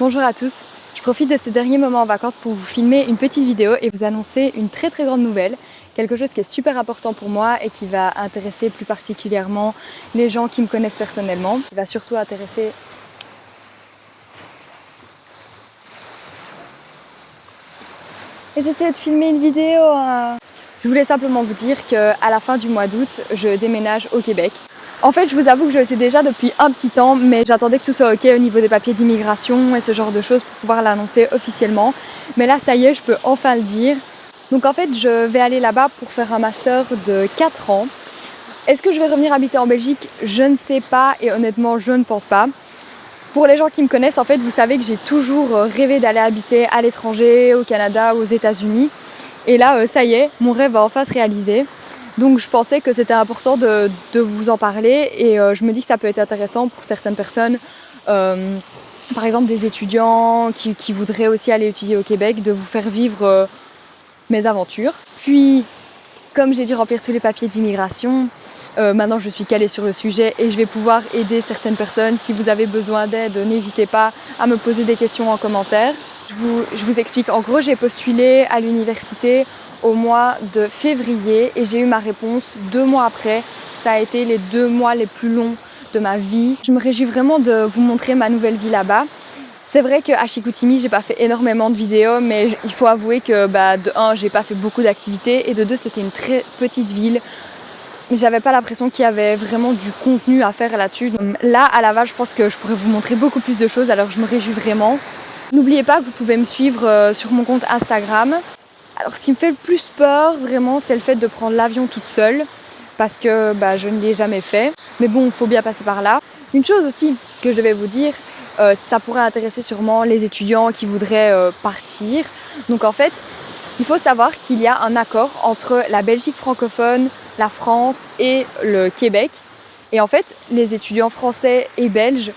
Bonjour à tous, je profite de ce dernier moment en vacances pour vous filmer une petite vidéo et vous annoncer une très grande nouvelle, quelque chose qui est super important pour moi et qui va intéresser plus particulièrement les gens qui me connaissent personnellement. Il va surtout intéresser et j'essaie de filmer une vidéo. Je voulais simplement vous dire qu'à la fin du mois d'août, je déménage au Québec. En fait, je vous avoue que je le sais déjà depuis un petit temps, mais j'attendais que tout soit ok au niveau des papiers d'immigration et ce genre de choses pour pouvoir l'annoncer officiellement. Mais là, ça y est, je peux enfin le dire. Donc en fait, je vais aller là-bas pour faire un master de 4 ans. Est-ce que je vais revenir habiter en Belgique? Je ne sais pas et honnêtement, je ne pense pas. Pour les gens qui me connaissent, en fait, vous savez que j'ai toujours rêvé d'aller habiter à l'étranger, au Canada, aux États-Unis. Et là, ça y est, mon rêve va enfin se réaliser. Donc je pensais que c'était important de vous en parler et je me dis que ça peut être intéressant pour certaines personnes, par exemple des étudiants qui voudraient aussi aller étudier au Québec, de vous faire vivre mes aventures. Puis, comme j'ai dû remplir tous les papiers d'immigration, maintenant je suis calée sur le sujet et je vais pouvoir aider certaines personnes. Si vous avez besoin d'aide, n'hésitez pas à me poser des questions en commentaire. Je vous explique, en gros j'ai postulé à l'université au mois de février et j'ai eu ma réponse 2 mois après. Ça a été les 2 mois les plus longs de ma vie. Je me réjouis vraiment de vous montrer ma nouvelle vie là-bas. C'est vrai qu'à Chicoutimi, j'ai pas fait énormément de vidéos, mais il faut avouer que de 1, j'ai pas fait beaucoup d'activités et de 2, c'était une très petite ville. J'avais pas l'impression qu'il y avait vraiment du contenu à faire là-dessus. Donc là, à Laval, je pense que je pourrais vous montrer beaucoup plus de choses, alors je me réjouis vraiment. N'oubliez pas que vous pouvez me suivre sur mon compte Instagram. Alors ce qui me fait le plus peur vraiment, c'est le fait de prendre l'avion toute seule parce que je ne l'ai jamais fait. Mais bon, il faut bien passer par là. Une chose aussi que je devais vous dire, ça pourrait intéresser sûrement les étudiants qui voudraient partir. Donc en fait, il faut savoir qu'il y a un accord entre la Belgique francophone, la France et le Québec. Et en fait, les étudiants français et belges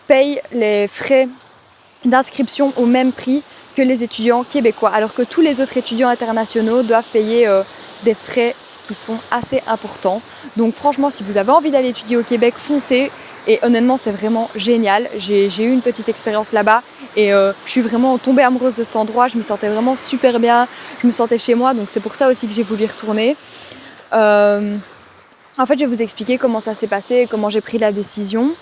payent les frais d'inscription au même prix que les étudiants québécois, alors que tous les autres étudiants internationaux doivent payer des frais qui sont assez importants. Donc franchement, si vous avez envie d'aller étudier au Québec, foncez. Et honnêtement, c'est vraiment génial. J'ai eu une petite expérience là-bas et je suis vraiment tombée amoureuse de cet endroit. Je me sentais vraiment super bien, je me sentais chez moi, donc c'est pour ça aussi que j'ai voulu y retourner. En fait, je vais vous expliquer comment ça s'est passé et comment j'ai pris la décision.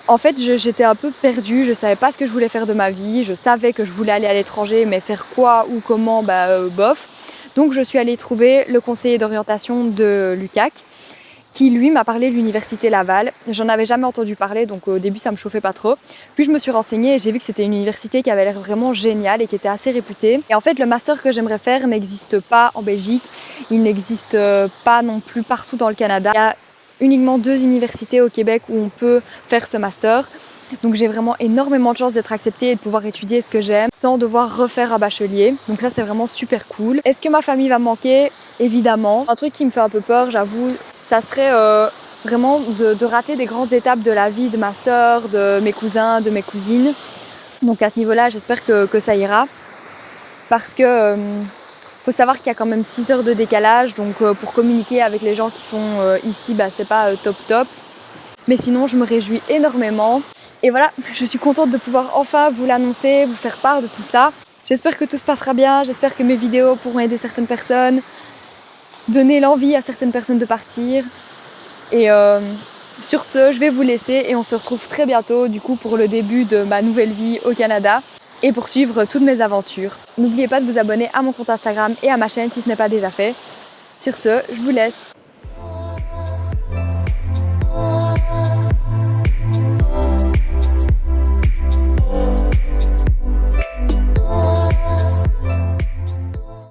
En fait, j'étais un peu perdue, je savais pas ce que je voulais faire de ma vie, je savais que je voulais aller à l'étranger, mais faire quoi ou comment, bof. Donc je suis allée trouver le conseiller d'orientation de l'UQAC, qui lui m'a parlé de l'université Laval. J'en avais jamais entendu parler, donc au début ça me chauffait pas trop. Puis je me suis renseignée et j'ai vu que c'était une université qui avait l'air vraiment géniale et qui était assez réputée. Et en fait, le master que j'aimerais faire n'existe pas en Belgique, il n'existe pas non plus partout dans le Canada. Il y a uniquement 2 universités au Québec où on peut faire ce master. Donc j'ai vraiment énormément de chance d'être acceptée et de pouvoir étudier ce que j'aime sans devoir refaire un bachelier. Donc ça, c'est vraiment super cool. Est-ce que ma famille va me manquer? Évidemment. Un truc qui me fait un peu peur, j'avoue, ça serait vraiment de rater des grandes étapes de la vie de ma sœur, de mes cousins, de mes cousines. Donc à ce niveau-là, j'espère que ça ira. Parce que faut savoir qu'il y a quand même 6 heures de décalage, donc pour communiquer avec les gens qui sont ici, c'est pas top. Mais sinon, je me réjouis énormément. Et voilà, je suis contente de pouvoir enfin vous l'annoncer, vous faire part de tout ça. J'espère que tout se passera bien, j'espère que mes vidéos pourront aider certaines personnes, donner l'envie à certaines personnes de partir. Et sur ce, je vais vous laisser et on se retrouve très bientôt du coup pour le début de ma nouvelle vie au Canada et pour suivre toutes mes aventures. N'oubliez pas de vous abonner à mon compte Instagram et à ma chaîne si ce n'est pas déjà fait. Sur ce, je vous laisse.